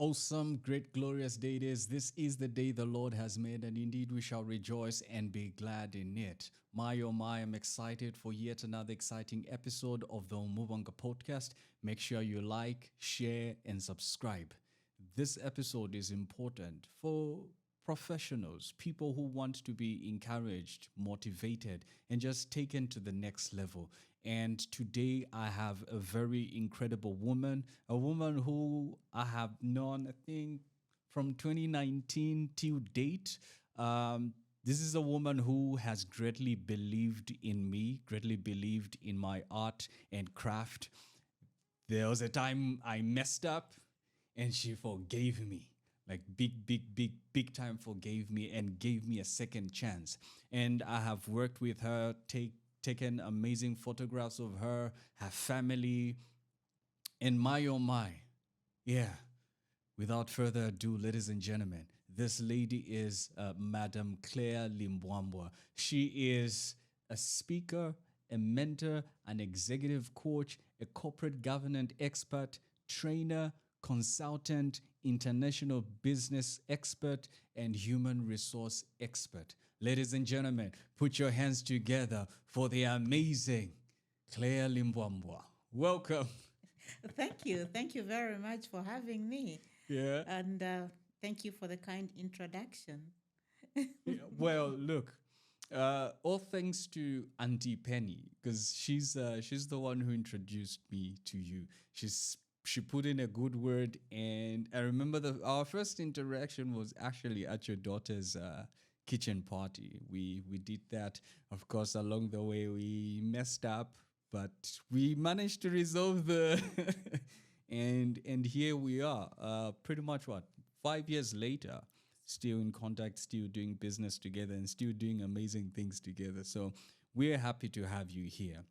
Awesome, great, glorious day it is. This is the day the Lord has made, and indeed we shall rejoice and be glad in it. My oh my, I'm excited for yet another exciting episode of the Umubanga podcast. Make sure you like, share, and subscribe. This episode is important for professionals, people who want to be encouraged, motivated, and just taken to the next level. And today I have a very incredible woman, a woman who I have known, I think, from 2019 till date. This is a woman who has greatly believed in me, greatly believed in my art and craft. There was a time I messed up and she forgave me. Like big time forgave me and gave me a second chance. And I have worked with her, taken amazing photographs of her, her family, and my oh my. Yeah. Without further ado, ladies and gentlemen, this lady is Madam Claire Limbwambwa. She is a speaker, a mentor, an executive coach, a corporate governance expert, trainer, consultant, international business expert, and human resource expert. Ladies and gentlemen, put your hands together for the amazing Claire Limbwambwa. Welcome. Thank you. Thank you very much for having me. Yeah. And thank you for the kind introduction. Yeah, well, look, all thanks to Auntie Penny because she's the one who introduced me to you. She put in a good word, and I remember our first interaction was actually at your daughter's kitchen party. We did that. Of course, along the way we messed up, but we managed to resolve the and here we are. Pretty much what 5 years later, still in contact, still doing business together, and still doing amazing things together. So we're happy to have you here.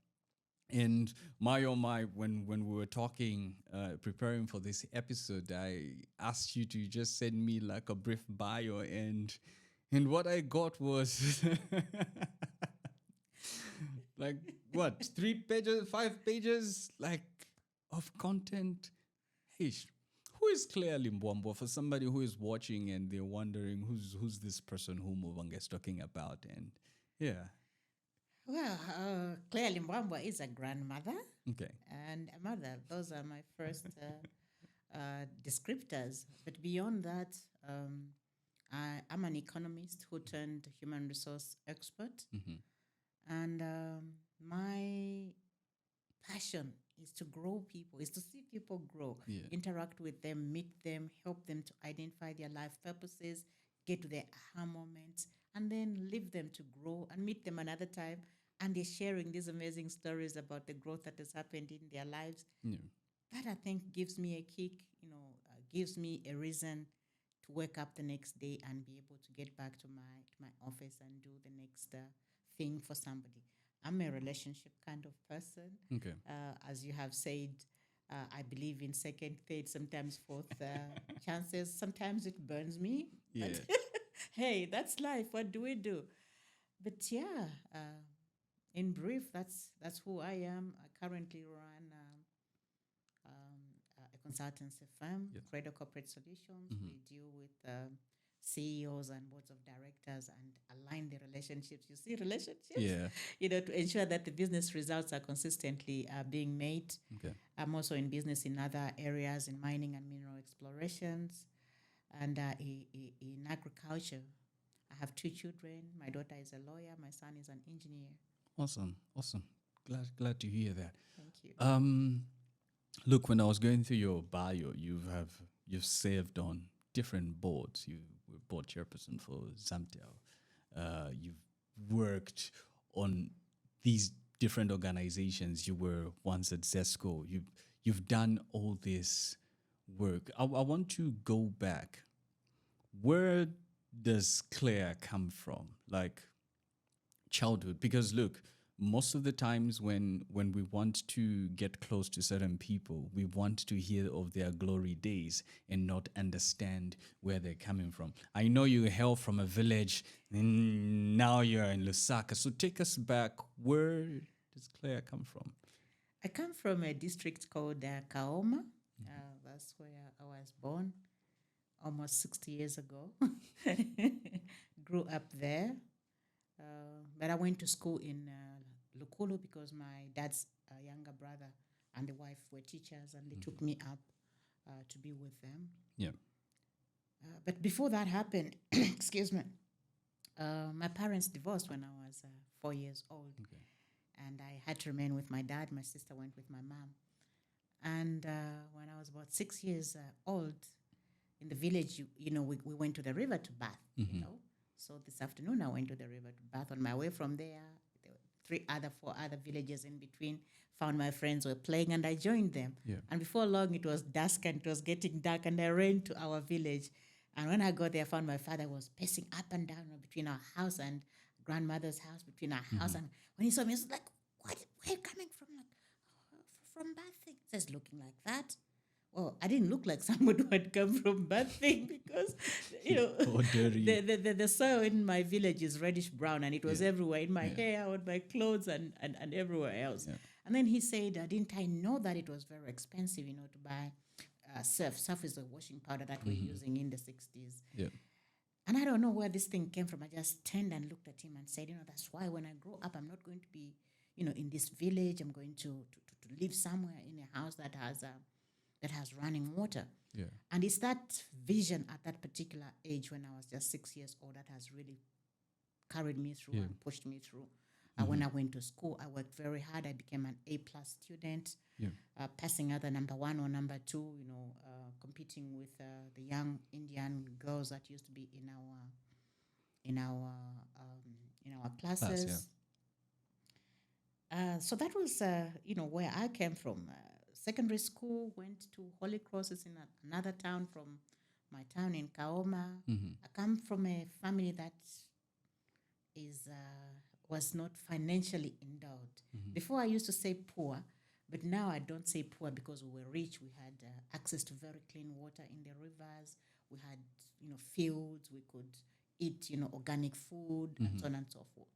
And my oh my, when we were talking, preparing for this episode, I asked you to just send me like a brief bio, and what I got was like what 3 pages, 5 pages, like of content. Hey, who is Claire Limbwambo for somebody who is watching and they're wondering who's this person who Umubanga is talking about? And yeah, Well, Claire Limbwambwa is a grandmother okay, and a mother. Those are my first descriptors. But beyond that, I'm an economist who turned human resource expert. hmm And my passion is to grow people, is to see people grow, yeah, interact with them, meet them, help them to identify their life purposes, get to their aha moments, and then leave them to grow and meet them another time. And they're sharing these amazing stories about the growth that has happened in their lives. yeah, That I think gives me a kick, gives me a reason to wake up the next day and be able to get back to my office and do the next thing for somebody. I'm a relationship kind of person. okay, As you have said, I believe in second, third, sometimes fourth chances. Sometimes it burns me, but yeah, hey, that's life. What do we do? But yeah, in brief, that's who I am. I currently run a consultancy firm, yeah, Credo Corporate Solutions. hmm We deal with CEOs and boards of directors and align the relationships. You see, relationships, yeah, to ensure that the business results are consistently being made. okay, I'm also in business in other areas, in mining and mineral explorations, and in agriculture. I have two children. My daughter is a lawyer. My son is an engineer. awesome, awesome. Glad to hear that. Thank you. Um, Look, when I was going through your bio, you've served on different boards. You were board chairperson for Zamtel. You've worked on these different organizations. You were once at Zesco. You've done all this work. I want to go back. Where does Claire come from? Like childhood, because look, most of the times when we want to get close to certain people, we want to hear of their glory days and not understand where they're coming from. I know you hail from a village and now you're in Lusaka, so take us back. Where does Claire come from? I come from a district called Kaumbe. That's where I was born. almost 60 years ago. Grew up there. But I went to school in Lukulu because my dad's younger brother and the wife were teachers, and they took me up to be with them. Yeah. But before that happened, excuse me, my parents divorced when I was 4 years old. Okay. And I had to remain with my dad. My sister went with my mom. And when I was about 6 years old, in the village, we went to the river to bath, So this afternoon, I went to the river to bath. On my way from there were 4 other villages in between. Found my friends were playing, and I joined them. Yeah. And before long, it was dusk and it was getting dark, and I ran to our village. And when I got there, I found my father was pacing up and down between our house and grandmother's house, between our house. And when he saw me, he was like, where are you coming from? Like, from bathing. He says, looking like that. Well, I didn't look like somebody who had come from bathing because, Oh, dirty. the soil in my village is reddish brown, and it was everywhere, in my hair, on my clothes, and everywhere else. Yeah. And then he said, didn't I know that it was very expensive, to buy surf. Surf is a washing powder that we're using in the 60s. Yeah. And I don't know where this thing came from. I just turned and looked at him and said, that's why when I grow up, I'm not going to be, in this village. I'm going to live somewhere in a house that has running water. Yeah. And it's that vision at that particular age when I was just 6 years old that has really carried me through and pushed me through. When I went to school, I worked very hard. I became an A+ student, passing either number 1 or number 2, competing with the young Indian girls that used to be in our classes. So that was, where I came from. Secondary school, went to Holy Crosses in another town from my town in Kaumbe. I come from a family that was not financially endowed. Before I used to say poor, but now I don't say poor because we were rich. We had access to very clean water in the rivers. We had, fields. We could eat, organic food and so on and so forth.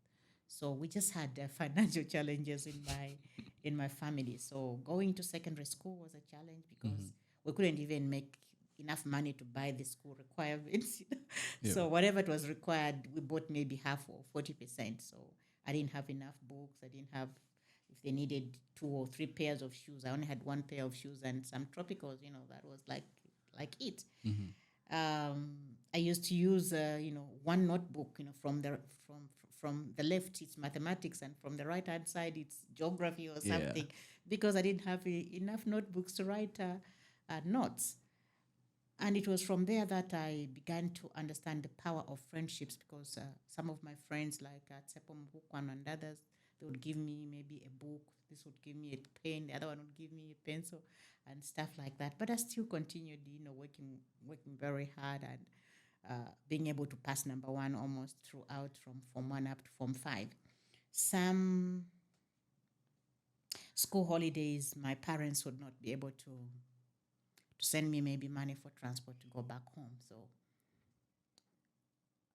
So we just had financial challenges in my family. So going to secondary school was a challenge because we couldn't even make enough money to buy the school requirements. So whatever it was required, we bought maybe half or 40%. So I didn't have enough books. I didn't have, if they needed 2 or 3 pairs of shoes, I only had 1 pair of shoes and some tropicals, that was like it. I used to use, one notebook, from the left, it's mathematics, and from the right-hand side, it's geography or something, because I didn't have enough notebooks to write notes. And it was from there that I began to understand the power of friendships, because some of my friends, like Tsepo Mbukwan and others, they would give me maybe a book. This would give me a pen. The other one would give me a pencil and stuff like that. But I still continued, working very hard and being able to pass number 1 almost throughout, from Form 1 up to Form 5. Some school holidays, my parents would not be able to send me maybe money for transport to go back home. So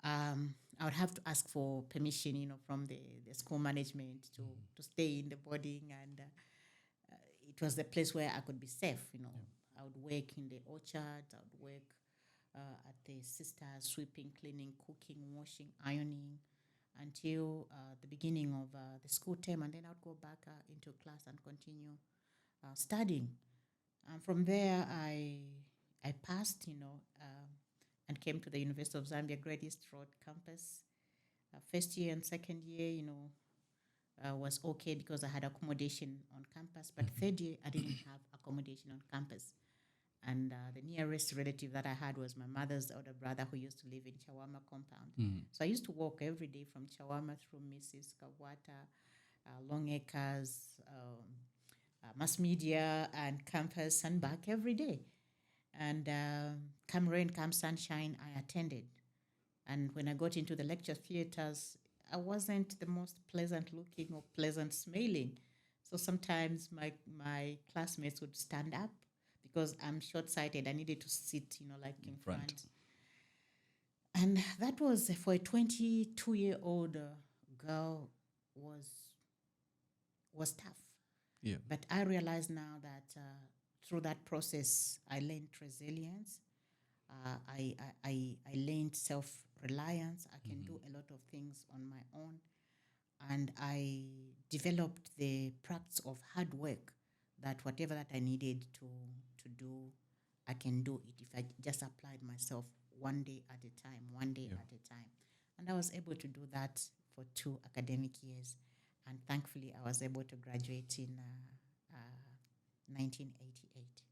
I would have to ask for permission, from the school management to stay in the boarding, and it was the place where I could be safe. I would work in the orchard. I would work at the sisters, sweeping, cleaning, cooking, washing, ironing, until the beginning of the school term, and then I would go back into class and continue studying. From there, I passed, and came to the University of Zambia Great East Road campus. First year and second year, was okay because I had accommodation on campus. But third year, I didn't have accommodation on campus. And the nearest relative that I had was my mother's older brother, who used to live in Chawama compound. So I used to walk every day from Chawama through Mrs. Kawata, Long Acres, mass media, and campus, and back every day. And come rain, come sunshine, I attended. And when I got into the lecture theaters, I wasn't the most pleasant looking or pleasant smelling. So sometimes my classmates would stand up because I'm short-sighted. I needed to sit, like in front. And that was, for a 22-year-old girl, was tough. Yeah. But I realize now that through that process, I learned resilience. I learned self-reliance. I can do a lot of things on my own. And I developed the practice of hard work, that whatever that I needed to do, I can do it if I just applied myself one day at a time, one day at a time. And I was able to do that for 2 academic years. And thankfully, I was able to graduate in 1988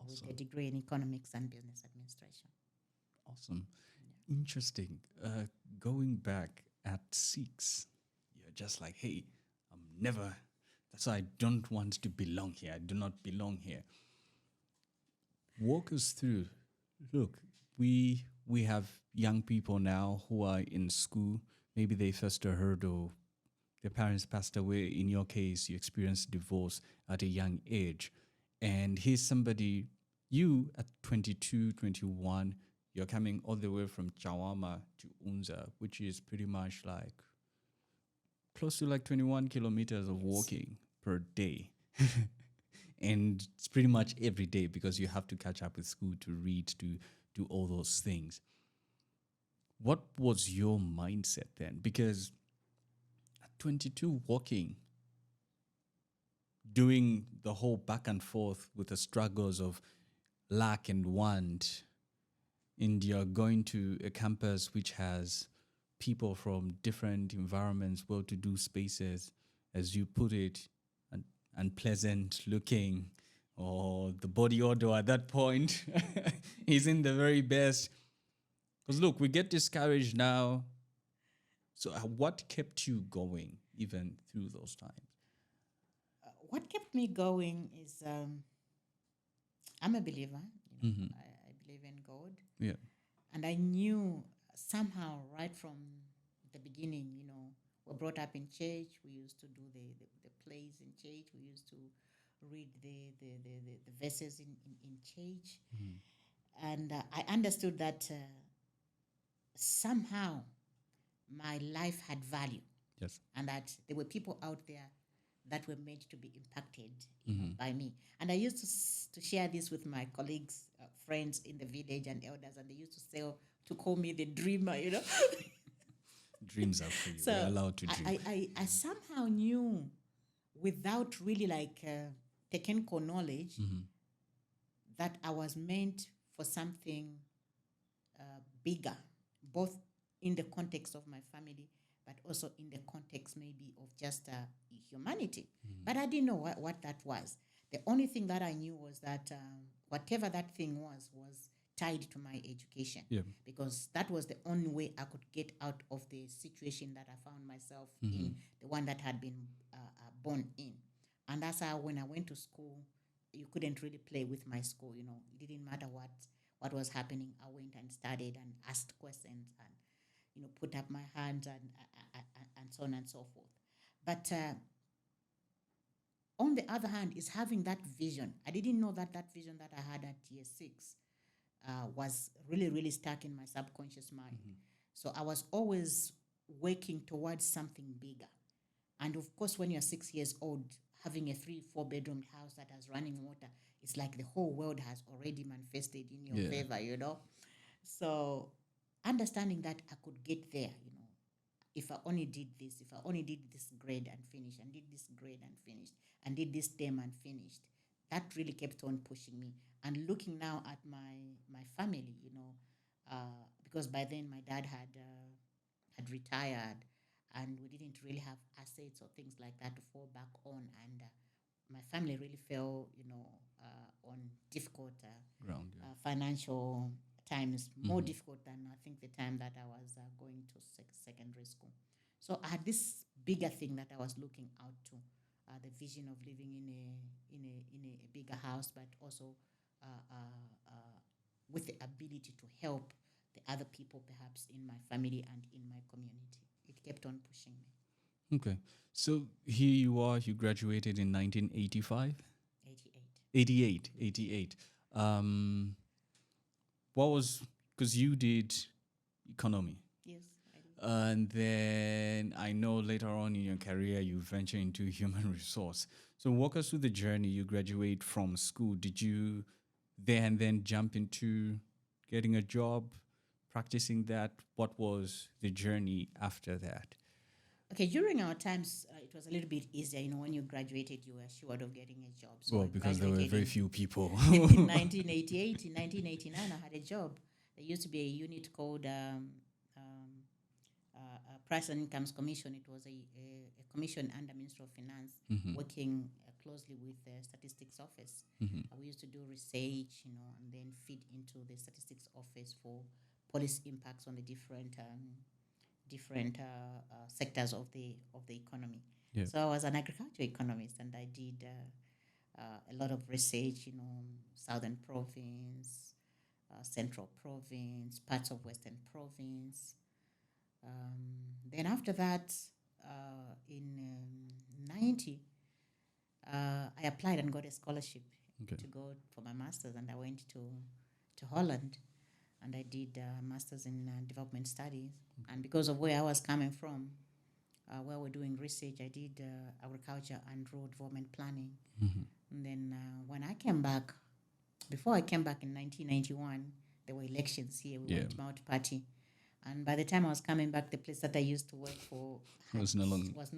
with a degree in economics and business administration. Awesome. Interesting. Going back at 6, you're just like, hey, I'm never, that's why I don't want to belong here. I do not belong here. Walk us through. Look, we have young people now who are in school. Maybe they first heard or their parents passed away. In your case, you experienced divorce at a young age. And here's somebody, you at 22, 21, you're coming all the way from Chawama to Unza, which is pretty much like close to like 21 kilometers of walking per day. And it's pretty much every day because you have to catch up with school, to read, to do all those things. What was your mindset then? Because at 22, walking, doing the whole back and forth with the struggles of lack and want, and you're going to a campus which has people from different environments, well-to-do spaces, as you put it, unpleasant looking, or the body odor at that point isn't the very best. Because look, we get discouraged now. So what kept you going even through those times? What kept me going is I'm a believer. I believe in God. Yeah. And I knew somehow right from the beginning, we're brought up in church. We used to do the plays in church. We used to read the verses in church. And I understood that somehow my life had value. Yes. And that there were people out there that were meant to be impacted by me. And I used to share this with my colleagues, friends in the village and elders, and they used to call me the dreamer, Dreams are free. So We're allowed to dream. I somehow knew, without really technical knowledge, that I was meant for something bigger, both in the context of my family, but also in the context maybe of just humanity. But I didn't know what that was. The only thing that I knew was that whatever that thing was tied to my education. Yeah. Because that was the only way I could get out of the situation that I found myself in, the one that had been born in. And that's how when I went to school, you couldn't really play with my school. It didn't matter what was happening. I went and studied and asked questions and put up my hand and so on and so forth. But on the other hand, is having that vision. I didn't know that vision that I had at year 6 was really, really stuck in my subconscious mind. So I was always working towards something bigger. And of course, when you're 6 years old, having a 3-4 bedroom house that has running water, it's like the whole world has already manifested in your favor, So understanding that I could get there, if I only did this, if I only did this grade and finished, and did this grade and finished, and did this term and finished, that really kept on pushing me. And looking now at my family, because by then my dad had retired, and we didn't really have assets or things like that to fall back on, and my family really fell, on difficult Ground, financial times, more difficult than I think the time that I was going to secondary school. So I had this bigger thing that I was looking out to, the vision of living in a bigger house, but also with the ability to help the other people perhaps in my family and in my community. It kept on pushing me. Okay. So here you are, you graduated in 1985? 88. 88. What was, because you did economy. Yes, I did. And then I know later on in your career, you venture into human resource. So walk us through the journey. You graduate from school. Did you then jump into getting a job, practicing that. What was the journey after that? Okay, during our times, it was a little bit easier. When you graduated, you were assured of getting a job. So Well, I because there were graduated very few people. in 1988. In 1989, I had a job. There used to be a unit called Price and Incomes Commission. It was a commission under Ministry of Finance, working closely with the Statistics Office. We used to do research, and then feed into the Statistics Office for policy impacts on the different sectors of the economy. Yeah. So I was an agriculture economist, and I did a lot of research. Southern Province, Central Province, parts of Western Province. Then after that, in 90, I applied and got a scholarship to go for my master's, and I went to Holland, and I did a master's in development studies. And because of where I was coming from, where we're doing research, I did agriculture and road development planning. And then when I came back, before I came back in 1991, there were elections here. We went multi-party. And by the time I was coming back, the place that I used to work for was no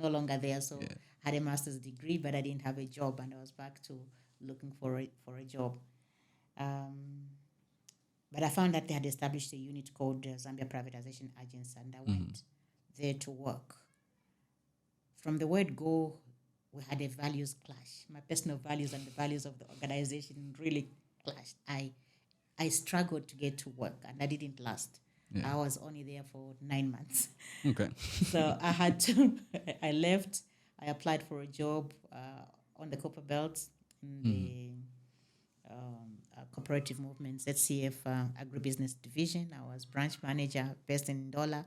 longer there. So I had a master's degree, but I didn't have a job, and I was back to looking for a job. But I found that they had established a unit called Zambia Privatization Agency, and I went there to work. From the word go, we had a values clash. My personal values and the values of the organization really clashed. I struggled to get to work, and I didn't last. I was only there for 9 months. Okay. So I left. I applied for a job on the Copper Belt in the cooperative movements, ZCF agribusiness division. I was branch manager based in Ndola.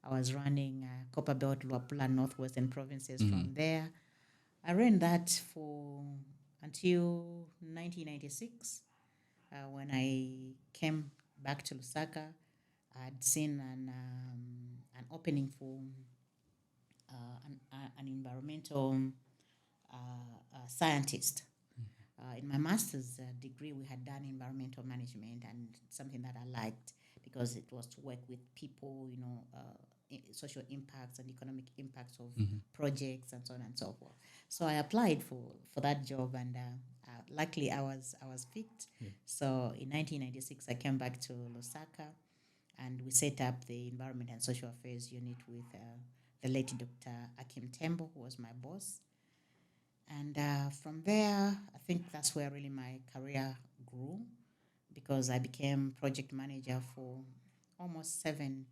I was running Copper Belt, Luapula, Northwestern provinces from there. I ran that for until 1996. When I came back to Lusaka, I'd seen an opening for an environmental scientist. In my master's degree, we had done environmental management, and something that I liked because it was to work with people, social impacts and economic impacts of projects and so on and so forth. So I applied for that job, and luckily I was picked. So in 1996, I came back to Lusaka, and we set up the Environment and Social Affairs unit with the late Dr. Akim Tembo, who was my boss. And from there, I think that's where really my career grew, because I became project manager for almost 7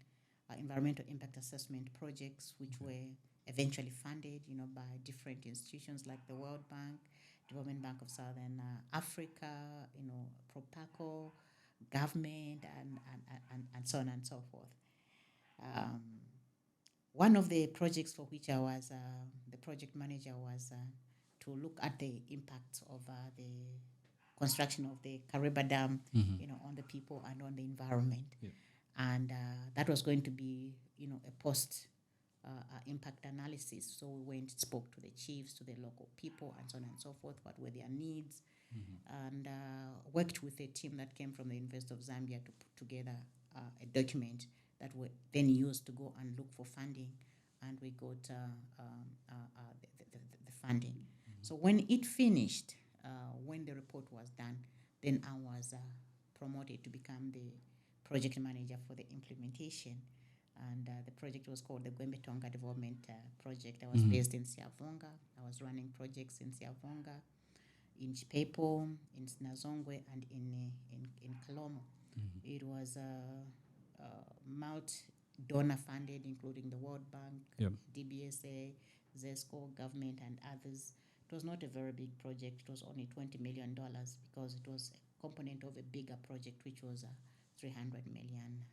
environmental impact assessment projects, which were eventually funded, by different institutions like the World Bank, Development Bank of Southern Africa, Propaco, government, and so on and so forth. One of the projects for which I was the project manager was to look at the impacts of the construction of the Kariba Dam, on the people and on the environment. Yeah. And that was going to be, a post impact analysis. So we went, spoke to the chiefs, to the local people, and so on and so forth. What were their needs? And worked with a team that came from the University of Zambia to put together a document that we then used to go and look for funding, and we got the funding. So when it finished, when the report was done, then I was promoted to become the project manager for the implementation. And the project was called the Gwembe Tonga Development Project. I was based in Siavonga. I was running projects in Siavonga, in Chipepo, in Sinazongwe, and in Kalomo. It was multi-donor funded, including the World Bank, DBSA, ZESCO, government, and others. It was not a very big project. It was only $20 million because it was a component of a bigger project, which was $300 million.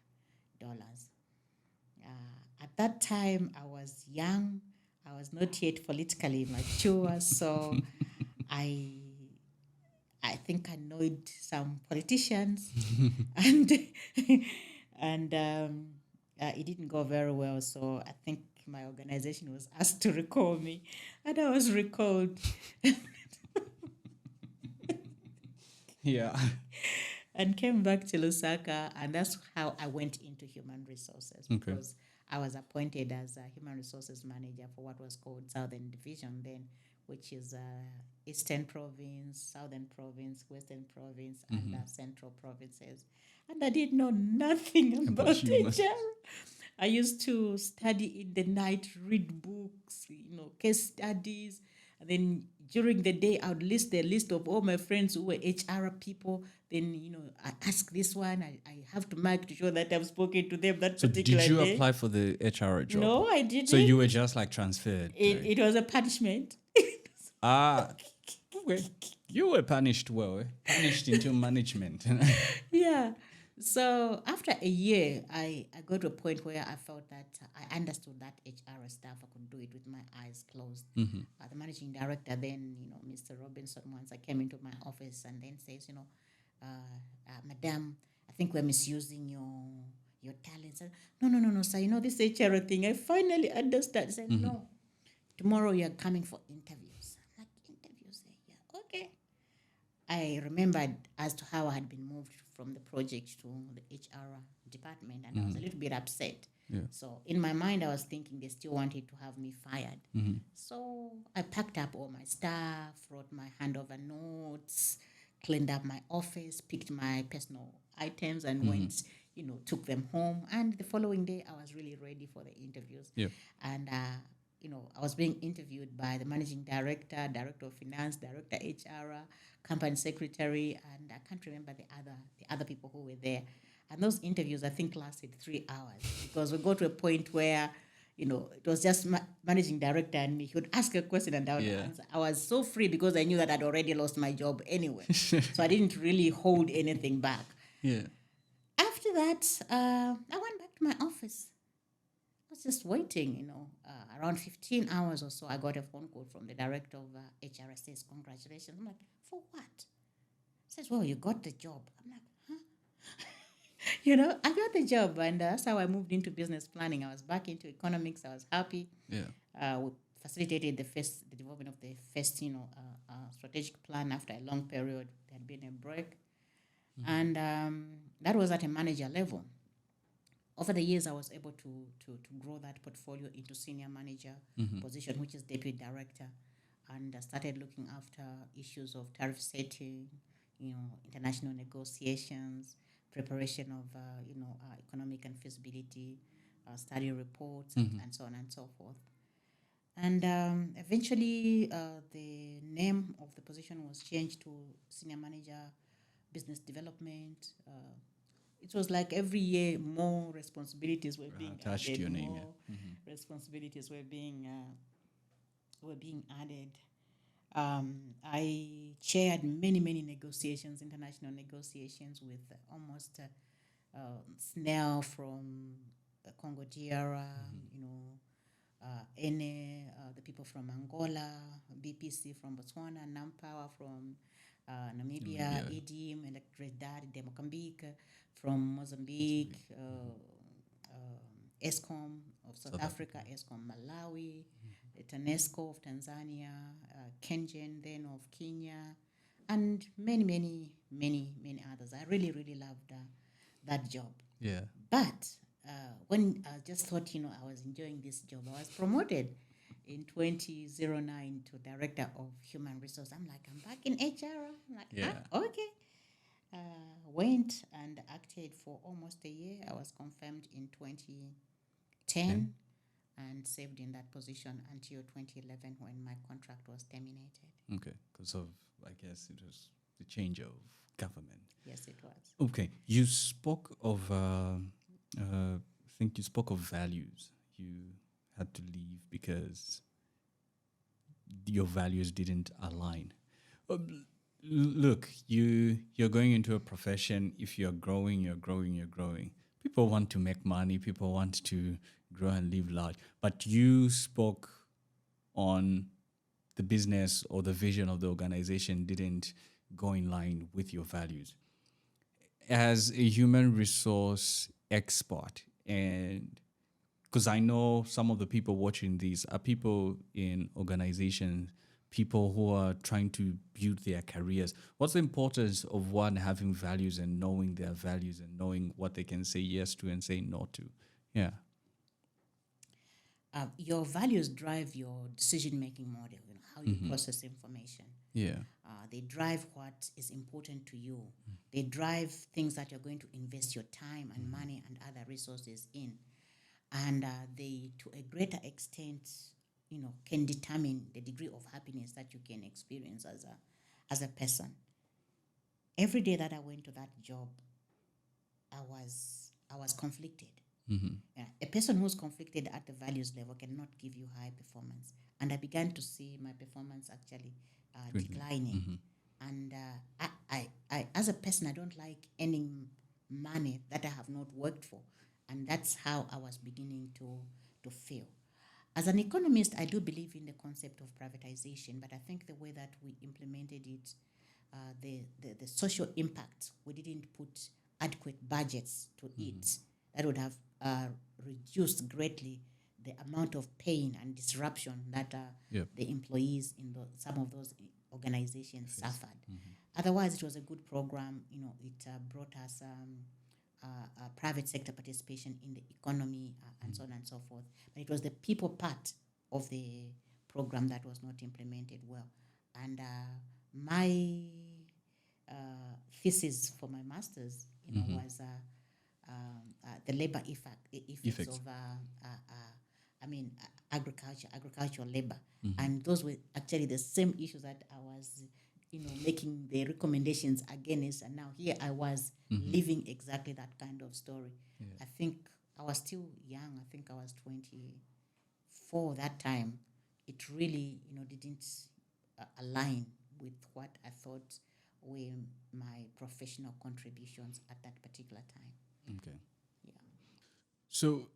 At that time, I was young. I was not yet politically mature, so I think I annoyed some politicians, and it didn't go very well. So I think my organization was asked to recall me, and I was recalled. Yeah. and came back to Lusaka, and that's how I went into human resources Okay. because I was appointed as a human resources manager for what was called Southern Division then, which is Eastern Province, Southern Province, Western Province, and Central Provinces. And I did know nothing about human. HR. I used to study in the night, read books, case studies. And then during the day, I would list the list of all my friends who were HR people. Then, I ask this one, I have to mark to show that I've spoken to them that So particular did you day. apply for the HR job? No, I didn't. So you were just like transferred. It was a punishment. Okay. You were punished well, punished into management. Yeah. So after a year, I got to a point where I felt that I understood that HR stuff. I could do it with my eyes closed. The managing director then, Mr. Robinson, once I came into my office and then says, Madam, I think we're misusing your talents. No, sir. This HR thing, I finally understand. I said, no, tomorrow you're coming for interviews. I'm like, interviews? Yeah, okay. I remembered as to how I had been moved from the project to the HR department, and I was a little bit upset. Yeah. So in my mind, I was thinking they still wanted to have me fired. So I packed up all my stuff, wrote my handover notes, cleaned up my office, picked my personal items, and went, took them home. And the following day, I was really ready for the interviews. Yeah. And I was being interviewed by the managing director, director of finance, director HR, company secretary, and I can't remember the other people who were there. And those interviews, I think, lasted 3 hours because we got to a point where, it was just managing director, and he would ask a question and I would answer. I was so free because I knew that I'd already lost my job anyway, so I didn't really hold anything back. Yeah. After that, I went back to my office. I was just waiting, around 15 hours or so, I got a phone call from the director of HR. Says, congratulations. I'm like, for what? Says, well, you got the job. I'm like, huh? I got the job, and that's how I moved into business planning. I was back into economics. I was happy. Yeah. We facilitated the development of the first, strategic plan after a long period. There had been a break. And that was at a manager level. Over the years, I was able to grow that portfolio into senior manager position, which is deputy director, and I started looking after issues of tariff setting, international negotiations, preparation of economic and feasibility study reports, and so on and so forth. And eventually, the name of the position was changed to senior manager, business development. It was like every year more responsibilities were being attached added. to your name, More responsibilities were being added. I chaired many negotiations, international negotiations with almost SNEL from Congo DR, NA, the people from Angola, BPC from Botswana, NamPower from Namibia, EDIM, Electricidade de Moçambique from Mozambique, ESCOM of South Africa, ESCOM Malawi, TANESCO of Tanzania, Kengen then of Kenya, and many others. I really loved that job. Yeah. But when I just thought, I was enjoying this job, I was promoted in 2009 to Director of Human Resource. I'm like, I'm back in HR. I'm like, okay. Went and acted for almost a year. I was confirmed in 2010 and served in that position until 2011 when my contract was terminated. Okay, because of, I guess, it was the change of government. Yes, it was. Okay, you spoke of, I think you spoke of values. You had to leave because your values didn't align. Look, you're going into a profession. If you're growing, you're growing. People want to make money. People want to grow and live large. But you spoke on the business or the vision of the organization didn't go in line with your values. As a human resource expert, and because I know some of the people watching these are people in organizations, people who are trying to build their careers? What's the importance of one having values and knowing their values and knowing what they can say yes to and say no to? Yeah. Your values drive your decision-making model, how you process information. Yeah. They drive what is important to you. They drive things that you're going to invest your time and money and other resources in. And they, to a greater extent, can determine the degree of happiness that you can experience as a person. Every day that I went to that job, I was conflicted. Yeah, a person who's conflicted at the values level cannot give you high performance. And I began to see my performance actually declining. And I, as a person, I don't like earning money that I have not worked for. And that's how I was beginning to feel. As an economist, I do believe in the concept of privatization, but I think the way that we implemented it, the social impact, we didn't put adequate budgets to it. That would have reduced greatly the amount of pain and disruption that the employees in some of those organizations suffered. Otherwise, it was a good program. It brought us private sector participation in the economy and so on and so forth. But it was the people part of the program that was not implemented well. And my thesis for my master's, was the labor effects of agricultural labor. And those were actually the same issues that I was making the recommendations against, and now here I was living exactly that kind of story. I think I was still young. I think I was 24 that time. It really, didn't align with what I thought were my professional contributions at that particular time. Okay. Yeah. So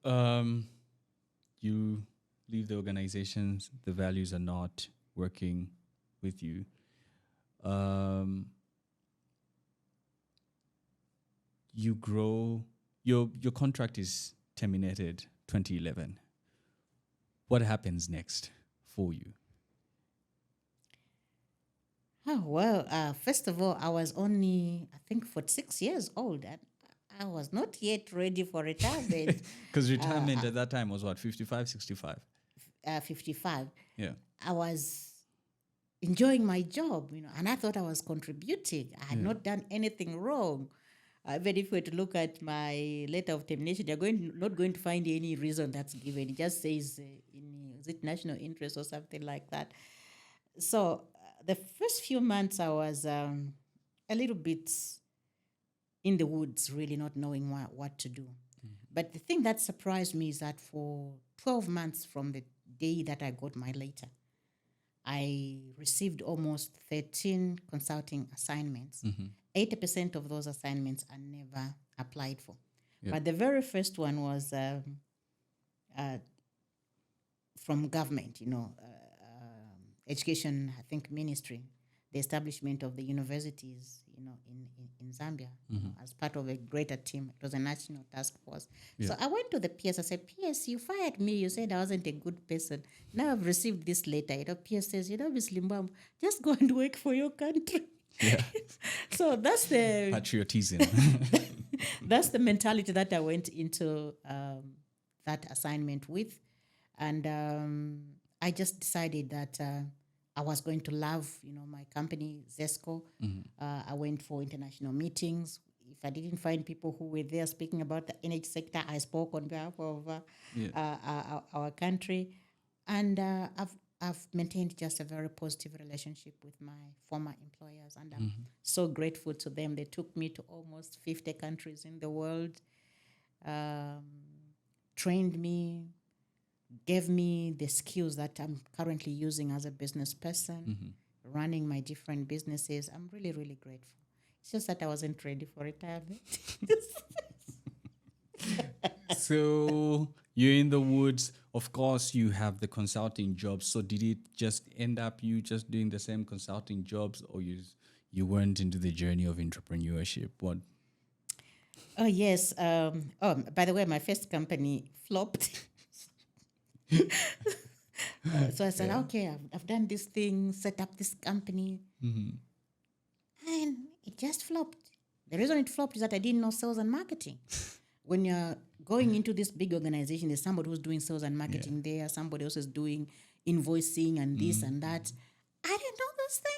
you leave the organizations, the values are not working with you. You grow, your contract is terminated 2011. What happens next for you? Oh, well, first of all, I was only, I think, 46 years old. I was not yet ready for retirement. Because retirement at that time was what, 55, 65? 55. Yeah. I was enjoying my job, and I thought I was contributing. I had not done anything wrong. Even if you were to look at my letter of termination, you're not going to find any reason that's given. It just says, is it national interest or something like that? So the first few months, I was a little bit in the woods, really not knowing what to do. But the thing that surprised me is that for 12 months from the day that I got my letter, I received almost 13 consulting assignments. 80% of those assignments are never applied for. Yep. But the very first one was from government, education, I think, ministry, the establishment of the universities, in Zambia, as part of a greater team. It was a national task force. Yeah. So I went to the PS. I said, PS, you fired me. You said I wasn't a good person. Now I've received this letter. PS says, Miss Limbwambwa, just go and work for your country. Yeah. So that's the patriotism. that's the mentality that I went into that assignment with. And I just decided that I was going to love, my company, Zesco. I went for international meetings. If I didn't find people who were there speaking about the energy sector, I spoke on behalf of our country. And I've maintained just a very positive relationship with my former employers. And I'm so grateful to them. They took me to almost 50 countries in the world, trained me, gave me the skills that I'm currently using as a business person, running my different businesses. I'm really, really grateful. It's just that I wasn't ready for retirement. So you're in the woods. Of course, you have the consulting jobs. So did it just end up you just doing the same consulting jobs, or you went into the journey of entrepreneurship? What? Oh, yes. By the way, my first company flopped. So I said, Yeah. okay, I've done this thing, set up this company, and it just flopped. The reason it flopped is that I didn't know sales and marketing. When you're going into this big organization, there's somebody who's doing sales and marketing there, somebody else is doing invoicing and this and that. I didn't know those things.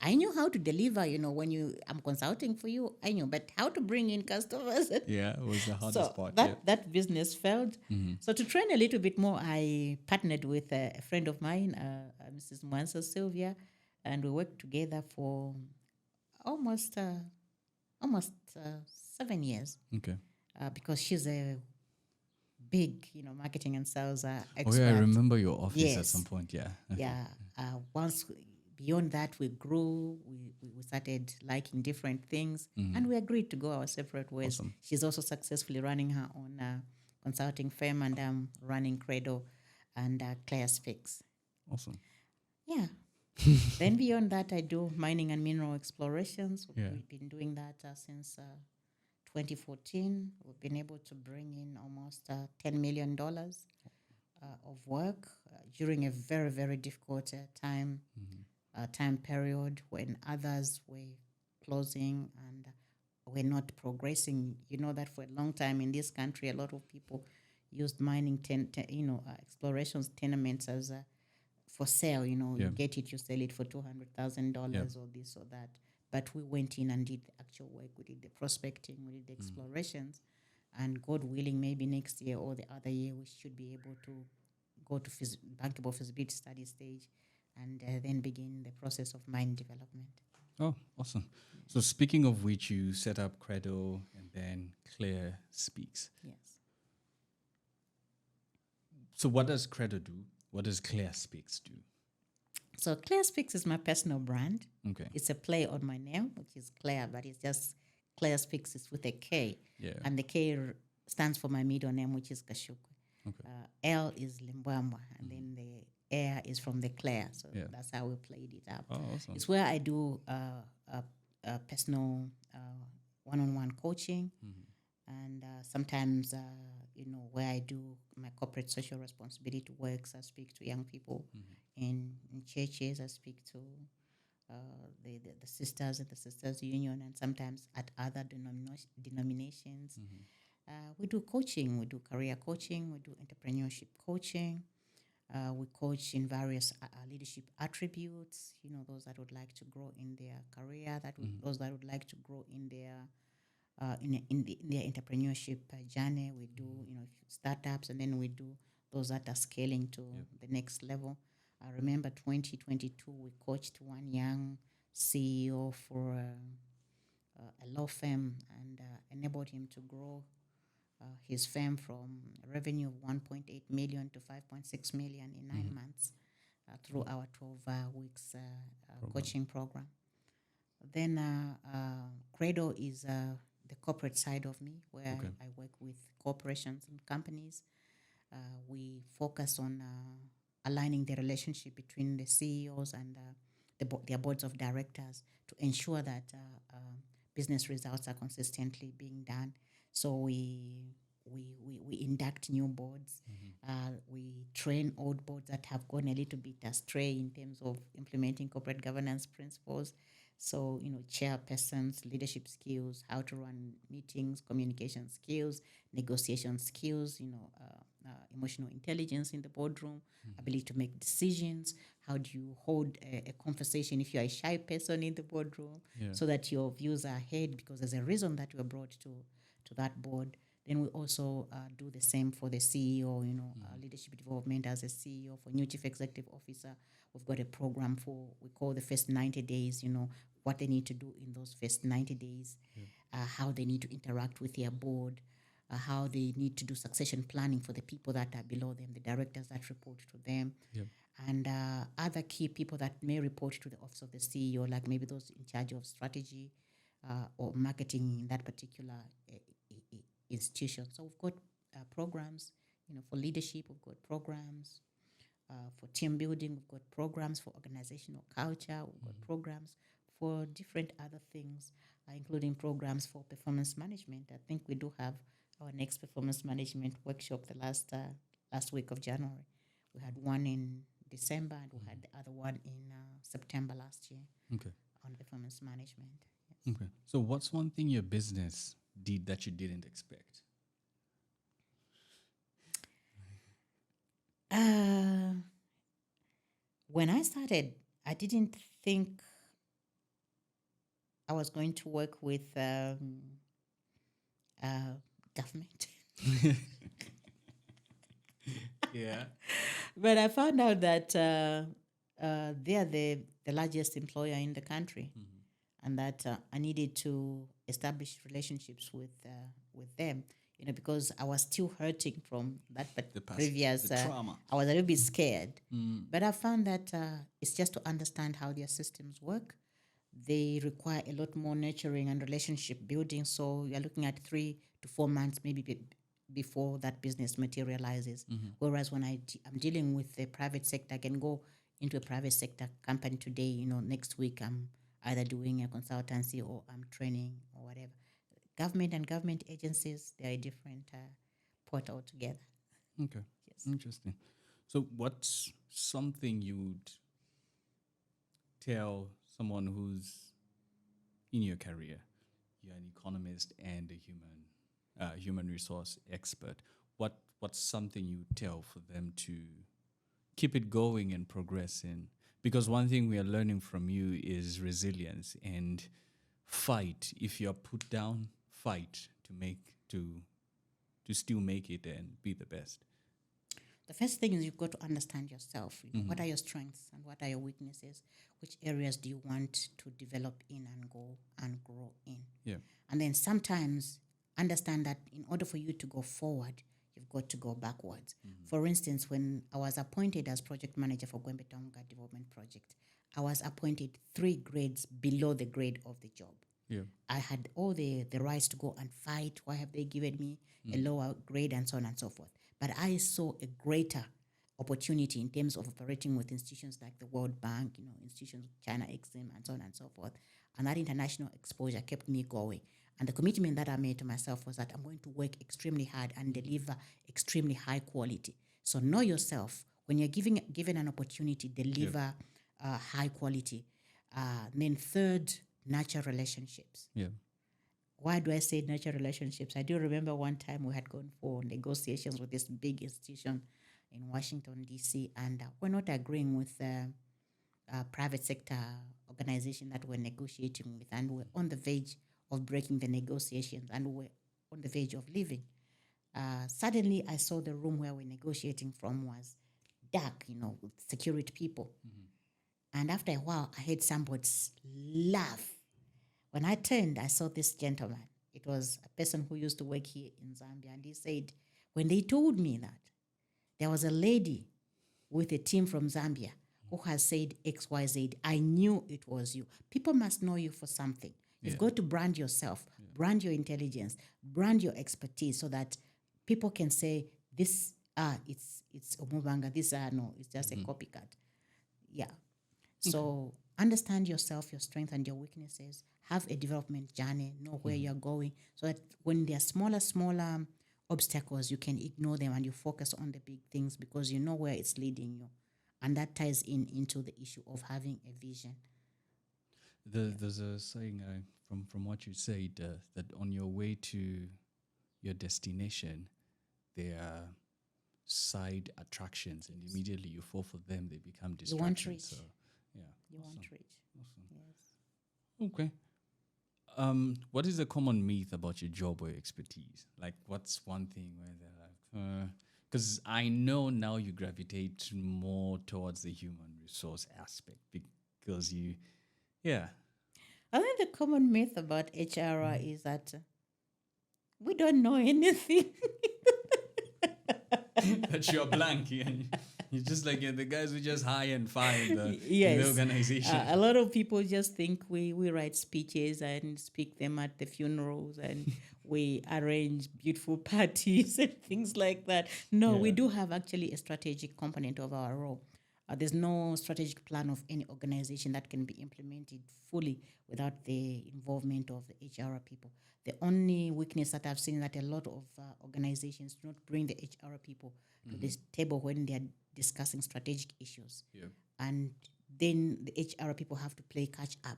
I knew how to deliver, when I'm consulting for you, I knew, but how to bring in customers. Yeah, it was the hardest So part. that business failed. So to train a little bit more, I partnered with a friend of mine, Mrs. Mwansa Sylvia, and we worked together for almost almost 7 years, Okay. because she's a big, marketing and sales Oh yeah, I expert. remember your office at some Yes, point. Yeah. Okay. yeah. Beyond that, we grew. We started liking different things, and we agreed to go our separate ways. Awesome. She's also successfully running her own consulting firm, and I'm running Credo and Claire Speaks. Awesome. Yeah. Then beyond that, I do mining and mineral explorations. Yeah. We've been doing that since 2014. We've been able to bring in almost $10 million of work during a very, very difficult time period when others were closing and were not progressing. You know that for a long time in this country, a lot of people used mining, explorations tenements as for sale. Yeah. You get it, you sell it for $200,000 or this or that. But we went in and did the actual work. We did the prospecting, we did the explorations, and God willing, maybe next year or the other year, we should be able to go to bankable feasibility study stage, and then begin the process of mine development. Oh, awesome. So speaking of which, you set up Credo and then Claire Speaks. Yes. So what does Credo do? What does Claire Speaks do? So Claire Speaks is my personal brand. Okay. It's a play on my name, which is Claire, but it's just Claire Speaks is with a K. Yeah. And the K stands for my middle name, which is Kashukwe. Okay. L is Limbwambwa, and then the air is from the Claire. So Yeah. that's how we played it up. Oh, awesome. It's where I do personal one-on-one coaching, and sometimes, where I do my corporate social responsibility works. I speak to young people in churches. I speak to the sisters at the Sisters Union, and sometimes at other denominations. We do coaching. We do career coaching. We do entrepreneurship coaching. We coach in various leadership attributes. Those that would like to grow in their career, those that would like to grow in their their entrepreneurship journey. We do startups, and then we do those that are scaling to the next level. I remember 2022, we coached one young CEO for a law firm, and enabled him to grow his firm from a revenue of 1.8 million to 5.6 million in 9 months through our 12 weeks coaching program. Then Credo is the corporate side of me, where I work with corporations and companies. We focus on aligning the relationship between the CEOs and their boards of directors to ensure that business results are consistently being done. So we induct new boards. We train old boards that have gone a little bit astray in terms of implementing corporate governance principles. So, chairpersons, leadership skills, how to run meetings, communication skills, negotiation skills, emotional intelligence in the boardroom, ability to make decisions. How do you hold a conversation if you're a shy person in the boardroom, so that your views are heard, because there's a reason that you are brought to that board. Then we also do the same for the CEO, leadership development as a CEO. For new chief executive officer, we've got a program we call the first 90 days, what they need to do in those first 90 days, how they need to interact with their board, how they need to do succession planning for the people that are below them, the directors that report to them, and other key people that may report to the office of the CEO, like maybe those in charge of strategy or marketing in that particular institution. So we've got programs, for leadership. We've got programs for team building. We've got programs for organizational culture. We've got programs for different other things, including programs for performance management. I think we do have our next performance management workshop the last week of January. We had one in December, and we had the other one in September last year Okay. on performance management. Yes. Okay. So what's one thing your business did that you didn't expect? Uh, when I started, I didn't think I was going to work with government. Yeah. But I found out that they are the largest employer in the country, and that I needed to establish relationships with them. Because I was still hurting from that previous trauma. I was a little bit scared, but I found that it's just to understand how their systems work. They require a lot more nurturing and relationship building. So you're looking at 3 to 4 months, maybe before that business materializes. Whereas when I'm dealing with the private sector, I can go into a private sector company today. Next week I'm either doing a consultancy or I'm training or whatever. Government and government agencies, they are a different pot altogether. Okay. Yes. Interesting. So what's something you would tell someone who's in your career? You're an economist and a human resource expert. What's something you would tell for them to keep it going and progress in? Because one thing we are learning from you is resilience and fight. If you're put down, fight to still make it and be the best. The first thing is you've got to understand yourself. What are your strengths and what are your weaknesses? Which areas do you want to develop in and go and grow in? Yeah. And then sometimes understand that in order for you to go forward, you've got to go backwards. For instance, when I was appointed as project manager for Kaumbe Development Project, I was appointed 3 grades below the grade of the job. Yeah. I had all the rights to go and fight. Why have they given me a lower grade and so on and so forth? But I saw a greater opportunity in terms of operating with institutions like the World Bank, institutions China Exim and so on and so forth. And that international exposure kept me going. And the commitment that I made to myself was that I'm going to work extremely hard and deliver extremely high quality. So know yourself. When you're given an opportunity, deliver high quality. Then third, nurture relationships. Yeah. Why do I say nurture relationships? I do remember one time we had gone for negotiations with this big institution in Washington, D.C., and we're not agreeing with private sector organization that we're negotiating with, and we're on the verge of breaking the negotiations, and we're on the verge of leaving. Suddenly, I saw the room where we're negotiating from was dark, with security people. And after a while, I heard somebody laugh. When I turned, I saw this gentleman. It was a person who used to work here in Zambia. And he said, when they told me that there was a lady with a team from Zambia who has said XYZ, I knew it was you. People must know you for something. You've got to brand yourself, brand your intelligence, brand your expertise so that people can say, this, it's Umubanga, this, no, it's just a copycat. Yeah. So understand yourself, your strengths and your weaknesses. Have a development journey. Know where you're going, so that when there are smaller obstacles, you can ignore them and you focus on the big things because you know where it's leading you, and that ties into the issue of having a vision. There's a saying from what you said that on your way to your destination, there are side attractions, and immediately you fall for them, they become distractions. You won't reach. So, yeah, You won't reach. Awesome. Yes. Okay. What is the common myth about your job or your expertise? Like, what's one thing where they're like, because I know now you gravitate more towards the human resource aspect because yeah. I think the common myth about HR is that we don't know anything. That you're blank. You're just like the guys who just hire and fire in the Yes. organization. A lot of people just think we write speeches and speak them at the funerals and we arrange beautiful parties and things like that. No, we do have actually a strategic component of our role. There's no strategic plan of any organization that can be implemented fully without the involvement of the HR people. The only weakness that I've seen is that a lot of organizations do not bring the HR people to this table when they are discussing strategic issues. Yeah. And then the HR people have to play catch up.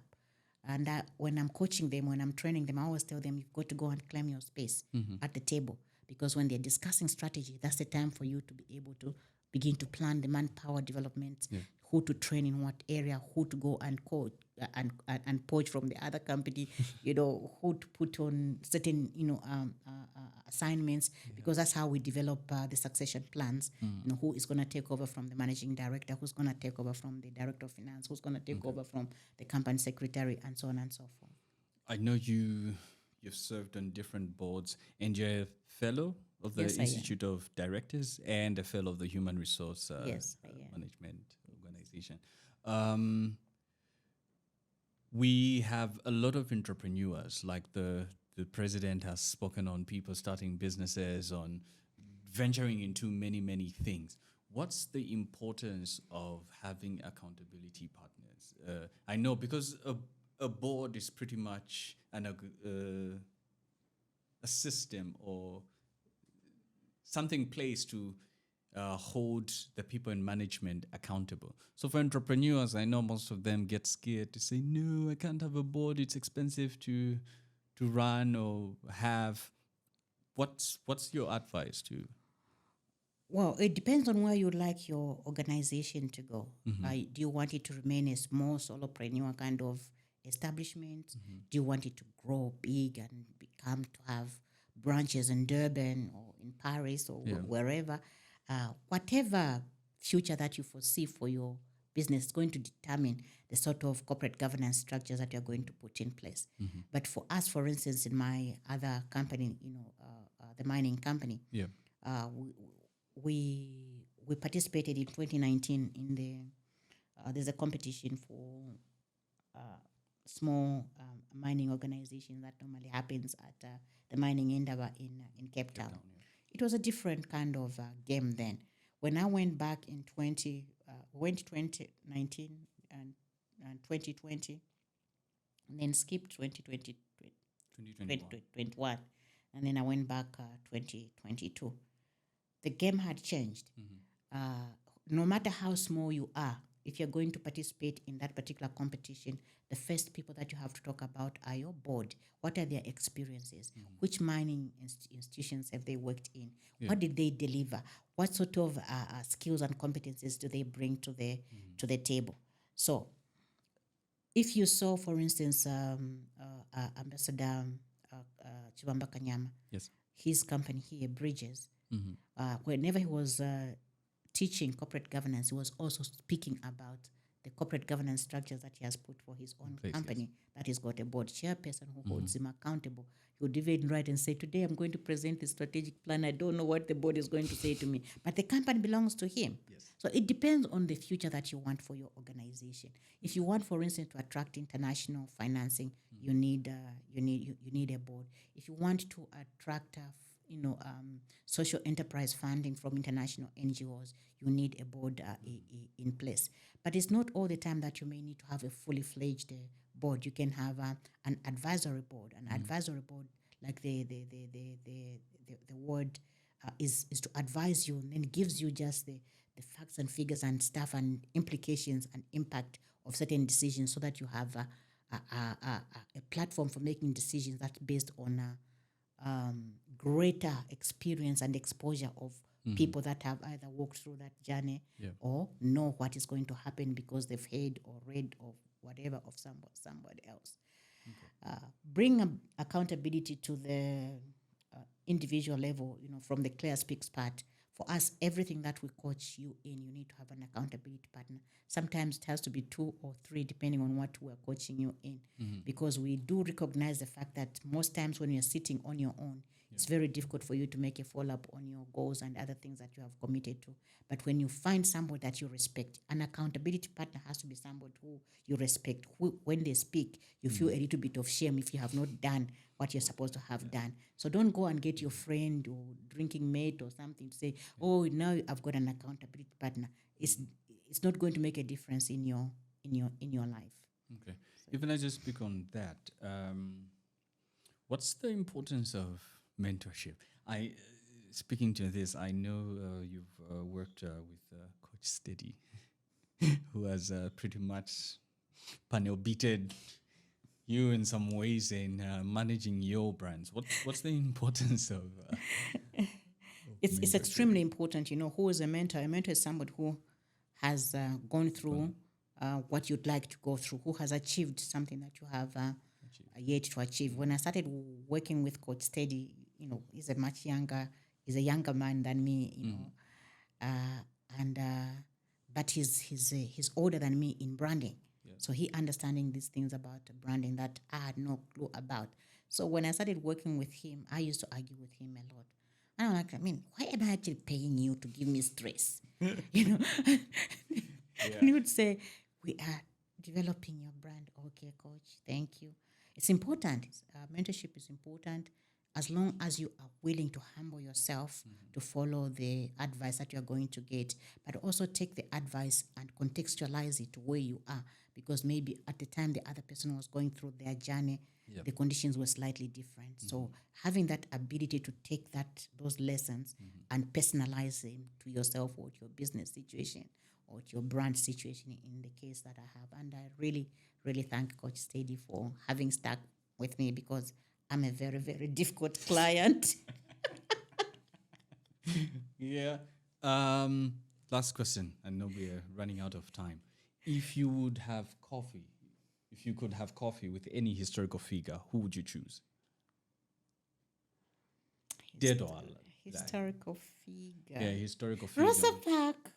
And when I'm coaching them, when I'm training them, I always tell them, you've got to go and claim your space at the table. Because when they're discussing strategy, that's the time for you to be able to begin to plan the manpower development, who to train in what area, who to go and coach and poach from the other company, who to put on certain, assignments, because that's how we develop the succession plans. Who is going to take over from the managing director, who's going to take over from the director of finance, who's going to take over from the company secretary, and so on and so forth. I know you've served on different boards, and you're a fellow of the Institute of Directors and a fellow of the Human Resource Management Organization. We have a lot of entrepreneurs, like the president has spoken on people starting businesses, on venturing into many, many things. What's the importance of having accountability partners? I know because a board is pretty much a system or something placed to hold the people in management accountable. So for entrepreneurs, I know most of them get scared to say, no, I can't have a board. It's expensive to run or have. What's your advice to? Well, it depends on where you'd like your organization to go. Do you want it to remain a small solopreneur kind of establishment? Do you want it to grow big and become to have branches in Durban or in Paris or wherever? Whatever future that you foresee for your business is going to determine the sort of corporate governance structures that you're going to put in place. But for us, for instance, in my other company, the mining company, we participated in 2019 in there's a competition for small mining organization that normally happens at the mining endeavor in Cape Town. It was a different kind of game then. When I went back in 2019 and 2020, and then skipped 2020, 2021, and then I went back 2022. The game had changed. No matter how small you are, if you're going to participate in that particular competition, the first people that you have to talk about are your board. What are their experiences? Which mining institutions have they worked in? What did they deliver? What sort of skills and competencies do they bring to the table? So if you saw, for instance, Ambassador Chibamba Kanyama, his company here, Bridges, whenever he was teaching corporate governance, he was also speaking about the corporate governance structures that he has put for his own company, that he's got a board chairperson who holds him accountable. He would even write and say, today I'm going to present the strategic plan. I don't know what the board is going to say to me, but the company belongs to him. So it depends on the future that you want for your organization. If you want, for instance, to attract international financing, you need a board. If you want to attract social enterprise funding from international NGOs, you need a board in place. But it's not all the time that you may need to have a fully fledged board. You can have an advisory board. An advisory board, like the word is to advise you, and then gives you just the facts and figures and stuff and implications and impact of certain decisions, so that you have a platform for making decisions that's based on greater experience and exposure of people that have either walked through that journey or know what is going to happen because they've heard or read or whatever of somebody else. Bring accountability to the individual level, from the Clear Speaks part. For us, everything that we coach you in, you need to have an accountability partner. Sometimes it has to be 2 or 3, depending on what we're coaching you in, because we do recognize the fact that most times when you're sitting on your own, it's very difficult for you to make a follow-up on your goals and other things that you have committed to. But when you find somebody that you respect, an accountability partner has to be somebody who you respect, who, when they speak, you feel a little bit of shame if you have not done what you're supposed to have done. So don't go and get your friend or drinking mate or something to say, oh, now I've got an accountability partner. it's not going to make a difference in your life. Okay. Even I just speak on that. What's the importance of mentorship? Speaking to this, I know you've worked with Coach Steady, who has pretty much panel beated you in some ways in managing your brands. What's the importance of It's mentorship? extremely important. Who is a mentor? A mentor is somebody who has gone through what you'd like to go through, who has achieved something that you have yet to achieve. When I started working with Coach Steady, he's a younger man than me, but he's older than me in branding. So he understanding these things about branding that I had no clue about. So when I started working with him, I used to argue with him a lot. And I'm like, why am I actually paying you to give me stress? And he would say, we are developing your brand. Okay, coach, thank you. It's important. Mentorship is important as long as you are willing to humble yourself to follow the advice that you're going to get, but also take the advice and contextualize it to where you are, because maybe at the time the other person was going through their journey, the conditions were slightly different. So having that ability to take those lessons and personalize them to yourself or to your business situation or to your brand situation in the case that I have. And I really, really thank Coach Steady for having stuck with me, because I'm a very, very difficult client. Yeah. Last question. I know we're running out of time. If you could have coffee with any historical figure, who would you choose? Dead or alive? Historical figure. Yeah, historical figure. Rosa Parks.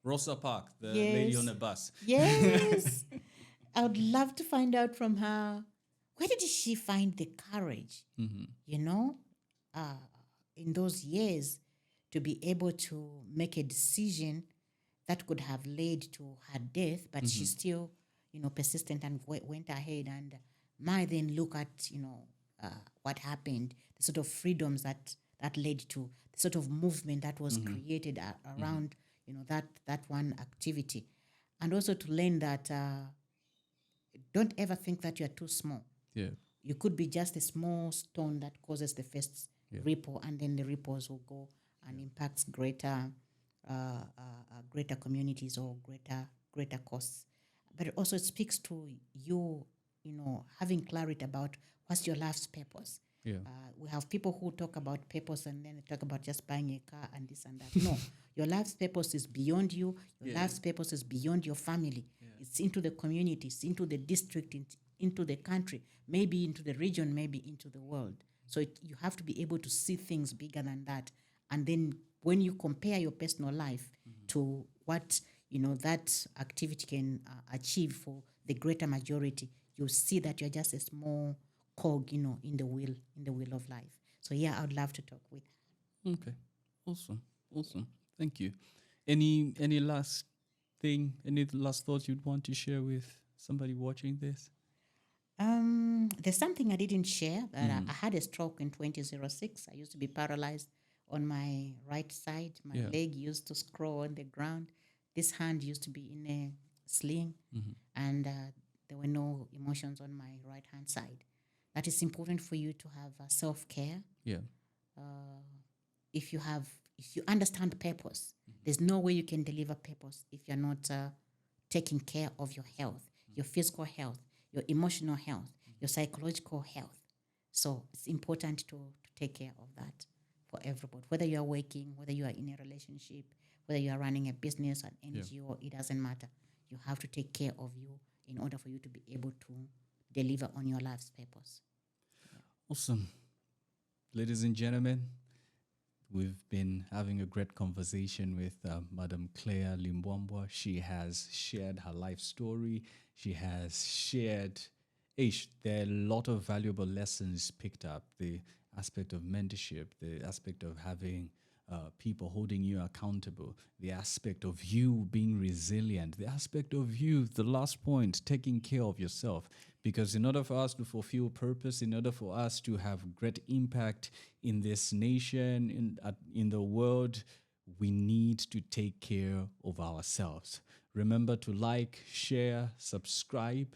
Rosa Parks, the lady on the bus. Yes. I would love to find out from her, where did she find the courage, in those years, to be able to make a decision that could have led to her death, but she still, persistent and went ahead. And then look at, what happened, the sort of freedoms that led to, the sort of movement that was created around, that one activity. And also to learn that don't ever think that you're too small. Yeah. You could be just a small stone that causes the first ripple, and then the ripples will go and impacts greater communities or greater costs. But it also speaks to you, having clarity about what's your life's purpose. Yeah. We have people who talk about purpose and then they talk about just buying a car and this and that. No, your life's purpose is beyond you. Your life's purpose is beyond your family. Yeah. It's into the community, it's into the district, into the country, maybe into the region, maybe into the world. So you have to be able to see things bigger than that. And then when you compare your personal life to what that activity can achieve for the greater majority, you'll see that you're just a small cog, in the wheel of life. So I would love to talk with her. Okay, awesome. Thank you. Any last thing? Any last thoughts you'd want to share with somebody watching this? There's something I didn't share, but I had a stroke in 2006. I used to be paralyzed on my right side. My leg used to scroll on the ground. This hand used to be in a sling, and there were no emotions on my right hand side. That is important for you to have self-care. Yeah. If you understand purpose, there's no way you can deliver purpose if you're not taking care of your health, your physical health, your emotional health, your psychological health. So it's important to take care of that for everybody. Whether you are working, whether you are in a relationship, whether you are running a business, an NGO, it doesn't matter. You have to take care of you in order for you to be able to deliver on your life's purpose. Awesome. Ladies and gentlemen, we've been having a great conversation with Madam Claire Limbwambwa. She has shared her life story. She has shared, there are a lot of valuable lessons picked up. The aspect of mentorship, the aspect of having people holding you accountable, the aspect of you being resilient, the aspect of you, the last point, taking care of yourself. Because in order for us to fulfill purpose, in order for us to have great impact in this nation, in the world, we need to take care of ourselves. Remember to like, share, subscribe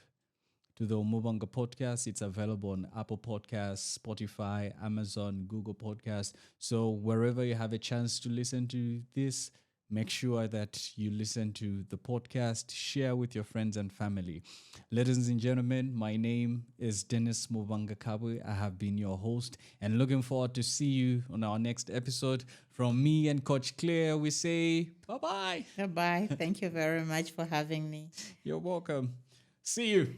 to the Umubanga podcast. It's available on Apple Podcasts, Spotify, Amazon, Google Podcasts. So wherever you have a chance to listen to this, make sure that you listen to the podcast, share with your friends and family. Ladies and gentlemen, my name is Dennis Umubanga Kabwe. I have been your host and looking forward to see you on our next episode. From me and Coach Claire, we say bye-bye. Bye-bye. Thank you very much for having me. You're welcome. See you.